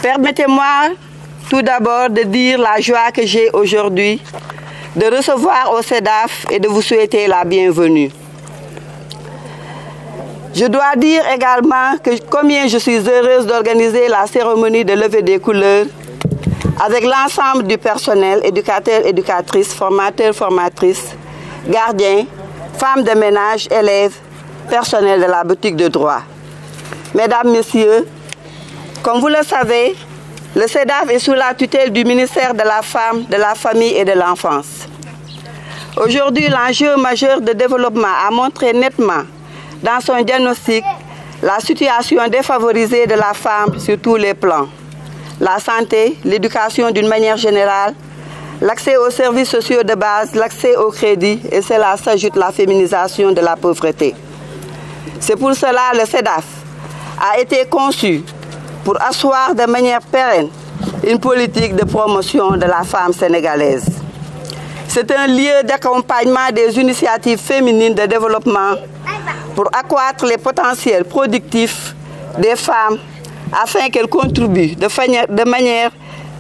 Permettez-moi tout d'abord de dire la joie que j'ai aujourd'hui de recevoir au CEDAF et de vous souhaiter la bienvenue. Je dois dire également que combien je suis heureuse d'organiser la cérémonie de levée des couleurs avec l'ensemble du personnel, éducateurs, éducatrices, formateurs, formatrices, gardiens, femmes de ménage, élèves, personnel de la boutique de droit. Mesdames, Messieurs, comme vous le savez, le CEDAF est sous la tutelle du ministère de la Femme, de la Famille et de l'Enfance. Aujourd'hui, l'enjeu majeur de développement a montré nettement dans son diagnostic la situation défavorisée de la femme sur tous les plans. La santé, l'éducation d'une manière générale, l'accès aux services sociaux de base, l'accès au crédit, et cela s'ajoute la féminisation de la pauvreté. C'est pour cela que le CEDAF a été conçu pour asseoir de manière pérenne une politique de promotion de la femme sénégalaise. C'est un lieu d'accompagnement des initiatives féminines de développement pour accroître les potentiels productifs des femmes afin qu'elles contribuent de manière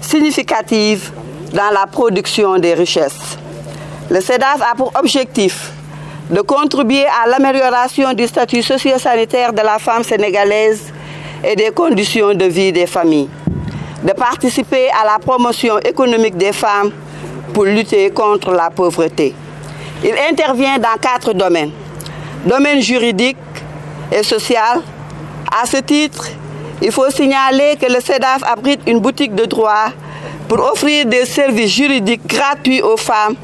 significative dans la production des richesses. Le CEDAF a pour objectif de contribuer à l'amélioration du statut socio-sanitaire de la femme sénégalaise et des conditions de vie des familles, de participer à la promotion économique des femmes pour lutter contre la pauvreté. Il intervient dans 4 domaines. Domaine juridique et social. À ce titre, il faut signaler que le CEDAF abrite une boutique de droit pour offrir des services juridiques gratuits aux femmes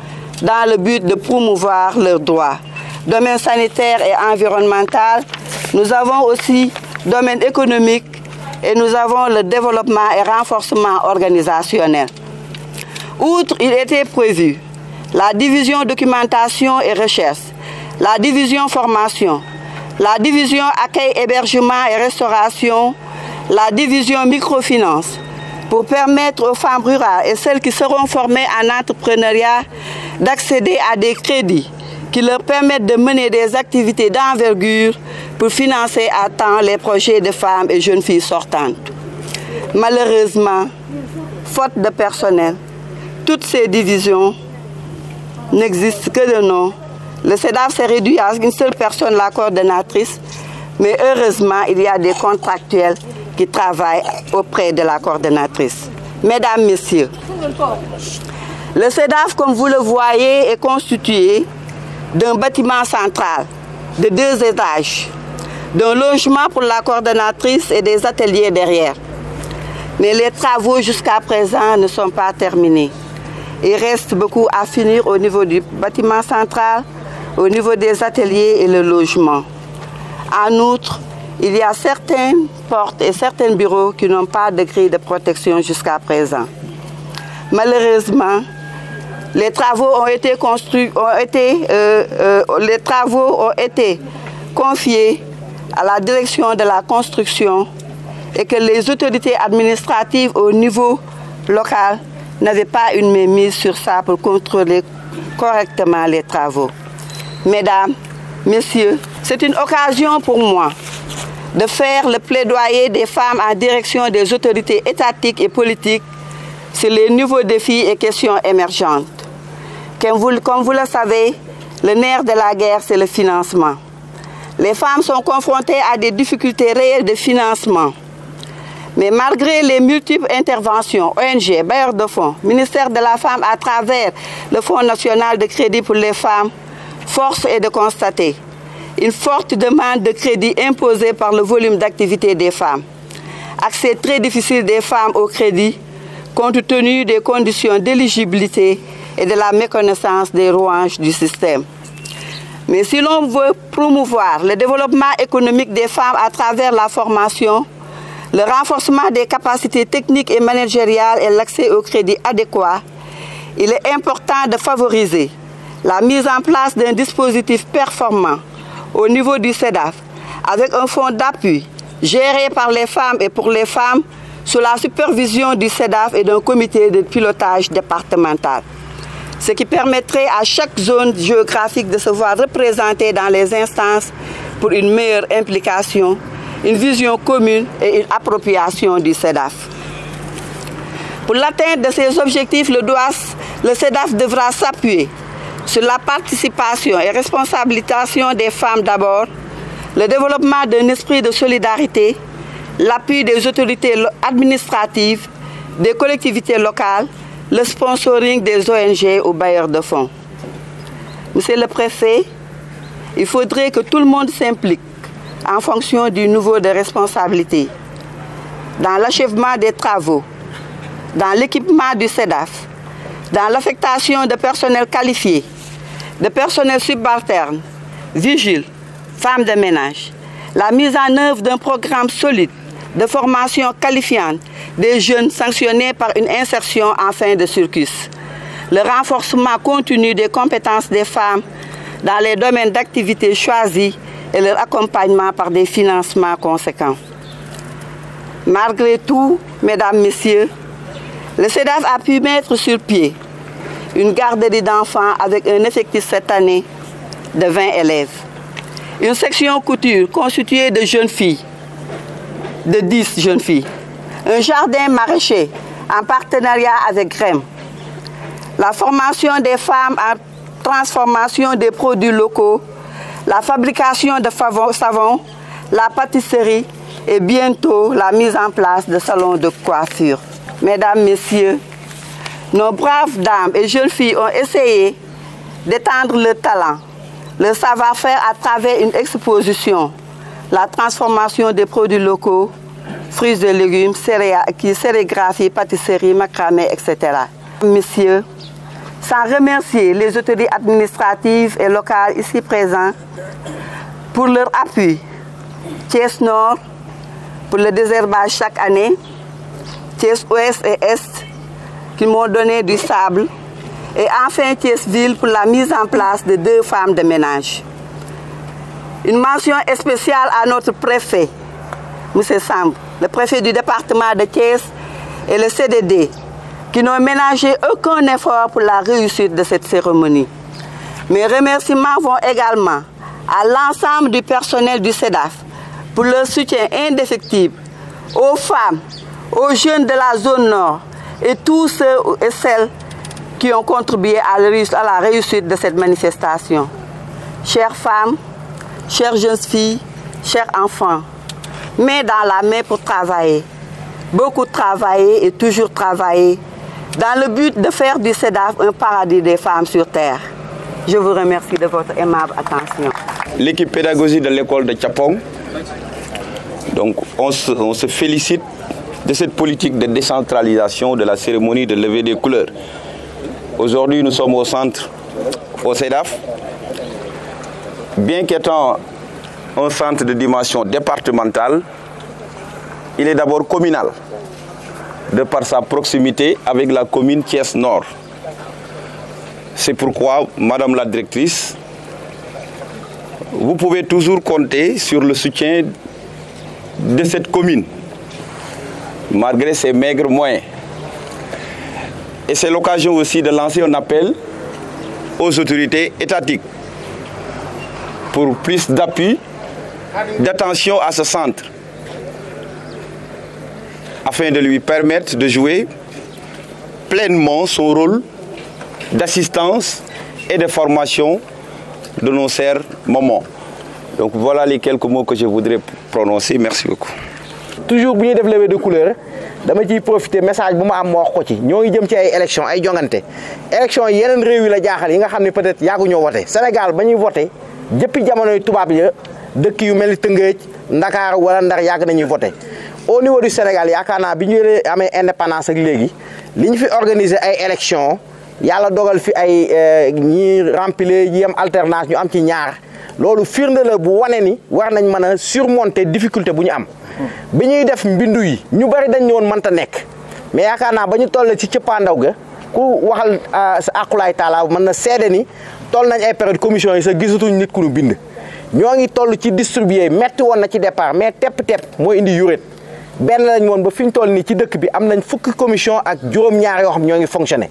dans le but de promouvoir leurs droits. Domaine sanitaire et environnemental, nous avons aussi domaine économique et nous avons le développement et renforcement organisationnel. Outre, il était prévu la division documentation et recherche, la division formation, la division accueil, hébergement et restauration, la division microfinance, pour permettre aux femmes rurales et celles qui seront formées en entrepreneuriat d'accéder à des crédits qui leur permettent de mener des activités d'envergure pour financer à temps les projets de femmes et jeunes filles sortantes. Malheureusement, faute de personnel, toutes ces divisions n'existent que de nom. Le CEDAF s'est réduit à une seule personne, la coordonnatrice, mais heureusement, il y a des contractuels qui travaillent auprès de la coordonnatrice. Mesdames, Messieurs, le CEDAF, comme vous le voyez, est constitué d'un bâtiment central de 2 étages, d'un logement pour la coordonnatrice et des ateliers derrière. Mais les travaux jusqu'à présent ne sont pas terminés. Il reste beaucoup à finir au niveau du bâtiment central, au niveau des ateliers et le logement. En outre, il y a certaines portes et certains bureaux qui n'ont pas de grille de protection jusqu'à présent. Malheureusement, les travaux ont été confiés à la direction de la construction et que les autorités administratives au niveau local n'avaient pas une mainmise sur ça pour contrôler correctement les travaux. Mesdames, Messieurs, c'est une occasion pour moi de faire le plaidoyer des femmes en direction des autorités étatiques et politiques sur les nouveaux défis et questions émergentes. Comme vous le savez, le nerf de la guerre, c'est le financement. Les femmes sont confrontées à des difficultés réelles de financement. Mais malgré les multiples interventions, ONG, bailleurs de fonds, ministère de la Femme à travers le Fonds national de crédit pour les femmes, force est de constater une forte demande de crédit imposée par le volume d'activité des femmes. Accès très difficile des femmes au crédit, compte tenu des conditions d'éligibilité et de la méconnaissance des rouages du système. Mais si l'on veut promouvoir le développement économique des femmes à travers la formation, le renforcement des capacités techniques et managériales et l'accès au crédit adéquat, il est important de favoriser la mise en place d'un dispositif performant au niveau du CEDAF avec un fonds d'appui géré par les femmes et pour les femmes sous la supervision du CEDAF et d'un comité de pilotage départemental. Ce qui permettrait à chaque zone géographique de se voir représentée dans les instances pour une meilleure implication, une vision commune et une appropriation du CEDAF. Pour l'atteinte de ces objectifs, le SEDAF devra s'appuyer sur la participation et responsabilisation des femmes d'abord, le développement d'un esprit de solidarité, l'appui des autorités administratives, des collectivités locales, le sponsoring des ONG ou bailleurs de fonds. Monsieur le préfet, il faudrait que tout le monde s'implique en fonction du niveau de responsabilité, dans l'achèvement des travaux, dans l'équipement du SEDAF, dans l'affectation de personnel qualifié, de personnel subalterne, vigiles, femmes de ménage, la mise en œuvre d'un programme solide de formation qualifiante des jeunes sanctionnés par une insertion en fin de cursus, le renforcement continu des compétences des femmes dans les domaines d'activité choisis et leur accompagnement par des financements conséquents. Malgré tout, mesdames, messieurs, le SEDAF a pu mettre sur pied une garderie d'enfants avec un effectif cette année de 20 élèves. Une section couture constituée de jeunes filles, de 10 jeunes filles. Un jardin maraîcher en partenariat avec GREM. La formation des femmes en transformation des produits locaux, la fabrication de savon, la pâtisserie et bientôt la mise en place de salons de coiffure. Mesdames, Messieurs, nos braves dames et jeunes filles ont essayé d'étendre le talent, le savoir-faire à travers une exposition, la transformation des produits locaux, fruits et légumes, sérigraphie, pâtisserie, macramé, etc. Messieurs, sans remercier les autorités administratives et locales ici présentes pour leur appui, Thiès Nord pour le désherbage chaque année, Thiès Ouest et Est qui m'ont donné du sable, et enfin Thiès Ville pour la mise en place de 2 femmes de ménage. Une mention spéciale à notre préfet, M. Samb, le préfet du département de Thiès et le CDD, qui n'ont ménagé aucun effort pour la réussite de cette cérémonie. Mes remerciements vont également à l'ensemble du personnel du SEDAF pour leur soutien indéfectible aux femmes, aux jeunes de la zone nord et tous ceux et celles qui ont contribué à la réussite de cette manifestation. Chères femmes, chères jeunes filles, chers enfants, main dans la main pour travailler. Beaucoup travailler et toujours travailler dans le but de faire du SEDAF un paradis des femmes sur terre. Je vous remercie de votre aimable attention. L'équipe pédagogique de l'école de Tchapong, donc on se félicite de cette politique de décentralisation de la cérémonie de levée des couleurs. Aujourd'hui, nous sommes au centre, au SEDAF. Bien qu'étant un centre de dimension départementale, il est d'abord communal, de par sa proximité avec la commune Thiès Nord. C'est pourquoi, Madame la Directrice, vous pouvez toujours compter sur le soutien de cette commune, malgré ses maigres moyens. Et c'est l'occasion aussi de lancer un appel aux autorités étatiques pour plus d'appui, d'attention à ce centre, afin de lui permettre de jouer pleinement son rôle d'assistance et de formation de nos chers moments. Donc voilà les quelques mots que je voudrais prononcer. Merci beaucoup. Toujours bu ñuy def levée de couleur dama ciy profiter message bu ma am wax ko ci ñoo ngi jëm ci ay élection ay jongante élection yeneen réew yi la jaaxal yi nga xam ne peut-être yàggu ñoo voté Sénégal ba ñuy voté jëppi jamonoy tubaab ya dëkk yu mel ni Tëngéej Ndakaar wala Ndar yàgg nañuy voté au niveau du Sénégal yaakaar naa bi ñu amee indépendance ak léegi li ñu fi organiser ay élection yàlla dogal fi ay ñi remplir ñi am alternance ñu am ci ñaar loolu firnde la bu wane ni war nañ mën a surmonter difficulté bu ñu am bi ñuy def mbindu yi ñu bari dañ ñëwoon mënta nekk mais yaakaar naa ba ñu toll ci cëppaandaw ga ku waxal sa aqulaay taala mën na seede ni toll nañ ay période commission yi sa gisatuñ nit ku ñu bind ñoo ngi toll ci distribuer metti woon na ci départ mais tepp-tepp mooy indi yuret benn lañ woon ba fi ñu toll nii ci dëkk bi am nañ fukki commission ak juróom-ñaar yoo xam ñoo ngi fonctionné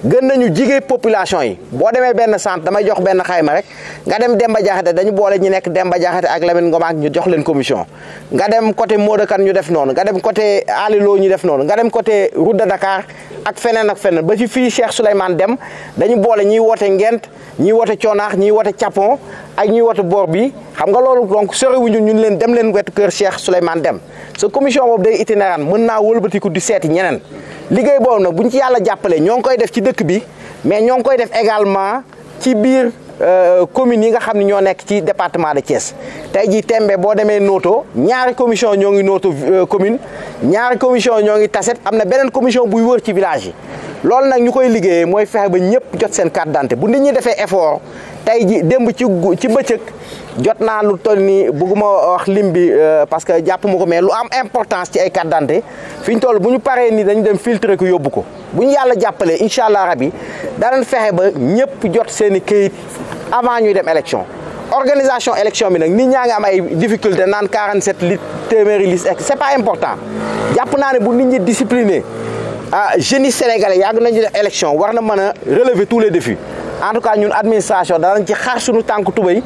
gën nañu jigee population yi boo demee benn centre damay jox benn xayma rek nga dem Demba Diakhaté dañu boole ñi nekk Demba Diakhaté ak Lamine Ngom ak ñu jox leen commission nga dem côté Modakan ñu def noonu nga dem côté Alilo ñu def noonu nga dem côté route de Dakar ak feneen ba ci fii Cheikh Souleymane Dem dañu boole ñiy woote Ngent ñiy woote Coonaax ñiy woote Capon ak ñiy woote boor bi xam nga loolu donc soriwuñu ñun leen dem leen wetu kër Cheikh Souleymane Dem sa commission boobu day itinérante mën naa wëlbatiku di seeti ñeneen liggéey boobu nag buñ ci yàlla jàppalee ñoo ngi koy def ci dëkk bi mais ñoo ngi koy def également ci biir communes yi nga xam ne ñoo nekk ci département de Thiès tey jii tembe boo demee Noto ñaari commission ñoo ngi Noto commune ñaari commission ñoo ngi Tasset am na beneen commission buy wër ci village yi loolu nag ñu koy liggéeyee mooy fexe ba ñëpp jot seen carte d'identité bu nit ñi defee effort tey ji démb ci bëccëg jot naa lu toll ni bëgguma wax lim bi parce que jàpp ma ko mais lu am importance ci ay carte d'identité fi ñu toll bu ñu paree ni dañu dem filtrer ko yóbbu ko bu ñu yàlla jàppalee incha allah rabi danañ fexe ba ñëpp jot seen i këyit avant ñuy dem élection organisation élection bi nag nit ñaa ngi am ay difficulté naan 47 litres téeméeri liste c'est pas important jàpp naa ne bu nit ñi discipliné jeunes yi sénégalais yàgg nañu def élection war na mën a relever tous les défis en tout cas ñun administration danañ ci xaar suñu tànk tubéy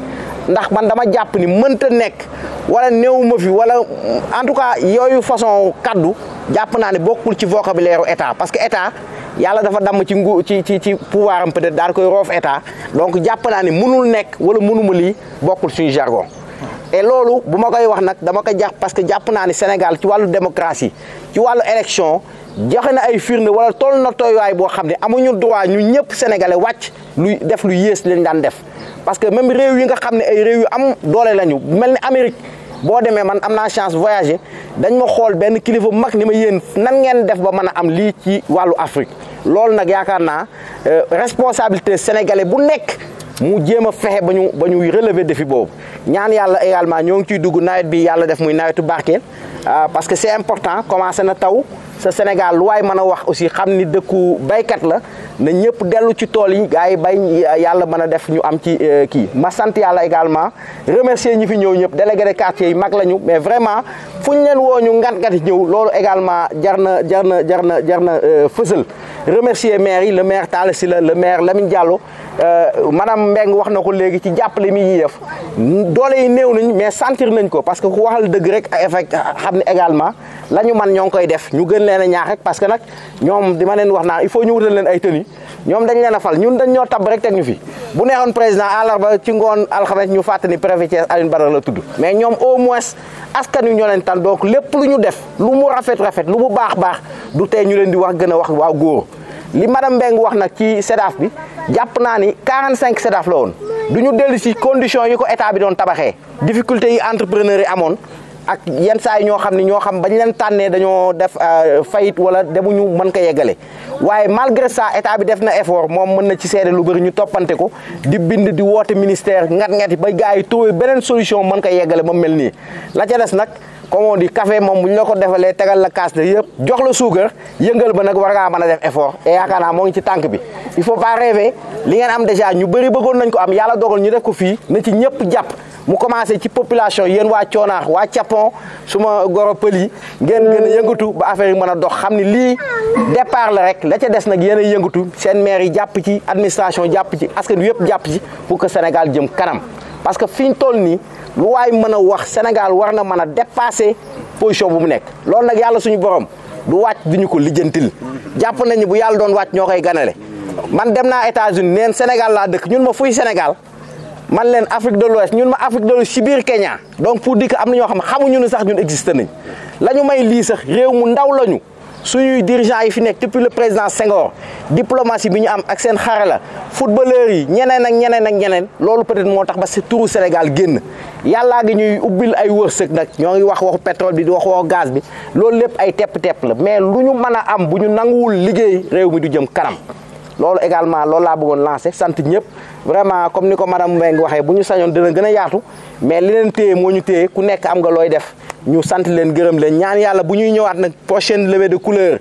ndax man dama jàpp ni mënta nekk wala néewuma fi wala en tout cas yooyu façon kaddu jàpp naa ne bokkul ci vocabulaire état parce que état yàlla dafa damm ci pouvoir am peut-être daal koy roof état donc jàpp naa ni mënul nekk wala mënuma lii bokkul suñu jargon et loolu bu ma koy wax nag dama ko jàpp parce que jàpp naa ni Sénégal ci wàllu démocratie ci wàllu élection joxe na ay firnde wala toll na tooywaay boo xam ne amuñu droit ñu ñëpp sénégalais wàcc luy def lu yées leen daan def parce que même réew yi nga xam ne ay réew yu am doole lañu mel ni Amérique boo demee man am naa chance voyager dañ ma xool benn kilifa bu mag ni ma yéen nan ngeen def ba mën a am lii ci wàllu Afrique loolu nag yaakaar naa responsabilité sénégalais bu nekk mu jéem a fexe ba ñu relever défi boobu ñaan yàlla également ñoo ngi ciy dugg nawet bi yàlla def muy nawetu barkeel parce que c'est important commencé na taw sa Sénégal lu waay mën a wax aussi xam ni dëkku baykat la na ñëpp dellu ci tool yi gars yi bay yàlla mën a def ñu am ci kii ma sant yàlla également remercier ñi fi ñëw ñëpp délégué de quartier yi mag lañu mais vraiment fu ñu leen woo ñu ngat-ngati ñëw loolu également jar na fësal remercier maire yi le maire Talla Sylla le maire Lamine Diallo madame Mbeng wax na ko léegi ci jàppale mi ñuy def doole yi néew nañ mais sentir nañ ko parce que ku waxal dëgg rek effet xam ne également la ñu man ñoo ngi koy def ñu gën leen a ñaax rek parce que nag ñoom di ma leen wax naa il faut ñu wutal leen ay tenue ñoom dañ leen a fal ñun dañ ñoo tabb rek teg ñu fi bu neexoon président àllarba ci ngoon alxames ñu fàttali préfet Thiès Alioune Badara la tudd mais ñoom au moins askan wi ñoo leen tan donc lépp lu ñu def lu mu rafet lu mu baax du tey ñu leen di wax gën a wax waaw góor li madame Mbengue wax nag ci SEDAF bi jàpp naa ni 45 SEDAF la woon du ñu dellu si condition yi ko état bi doon tabaxee difficulté yi entrepreneur yi amoon ak yenn saa yi ñoo xam bañ leen tànnee dañoo def faillite wala demuñu mën ko yeggale waaye malgré ça état bi def na effort moom mën na ci seede lu bëri ñu toppante ko di bind di woote ministère ngat-ngati ba gars yi trouvé beneen solution mën ko yeggale ba mel nii la ca des nag comme on dit café moom bu ñu la ko defalee tegal la kaas de yëpp jox la suukar yëngal ba nag war ngaa mën a def effort et yaakaar naa moo ngi ci tànk bi il faut pas rêver li ngeen am déjà ñu bëri bëggoon nañ ko am yàlla dogal ñu def ko fii na ci ñëpp jàpp mu commencé ci population yéen waa Coonaax waa Capon suma goro pël yi ngeen gën a yëngatu ba affaire yi mën a dox xam ni lii départ la rek la ca des nag yéen a yëngatu seen maire yi jàpp ci administration jàpp ci askan wi yëpp jàpp ci pour que Sénégal jëm kanam parce que fi ñu toll nii lu waay mën a wax Sénégal war na mën a dépasser position bu mu nekk loolu nag yàlla suñu borom du wàcc duñu ko lijjantil jàpp nañu bu yàlla doon wàcc ñoo koy ganale man dem naa États-Unis neen Sénégal laa dëkk ñun ma fuy Sénégal man leen Afrique de l'Ouest ñun ma Afrique de l'Ouest ci biir Kenya donc pour dire que am na ñoo xam xamuñu ne sax ñun existé nañ la ñu may lii sax réew mu ndaw lañu suñuy dirigeants yi fi nekk depuis le président Senghor diplomatie bi ñu am ak seen xarala footballeurs yi ñeneen loolu peut-être moo tax ba si turu Sénégal génn yàllaa gi ñuy ubbil ay wërsëg nag ñoo ngi wax waxu pétrole bi di wax waxu gaz bi loolu lépp ay tepp-tepp la mais lu ñu mën a am bu ñu nanguwul liggéey réew mi du jëm kanam loolu également loolu laa bëggoon lancer sant ñëpp vraiment comme ni ko madame Mbengue waxee bu ñu sañoon dina gën a yaatu mais li leen téye moo ñu téye ku nekk am nga looy def ñu sant leen gërëm leen ñaan yàlla bu ñuy ñëwaat nag prochaine levée de couleur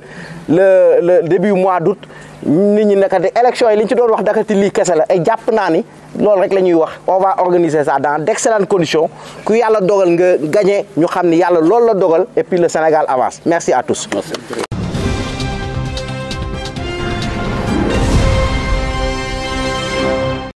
le début mois d'août nit ñi naka élection yi li ñu ci doon wax dakati lii kese la et jàpp naa ni loolu rek la ñuy wax on va organiser ça dans d'excellentes conditions ku yàlla dogal nga gagné ñu xam ni yàlla loolu la dogal et puis le Sénégal avance merci à tous.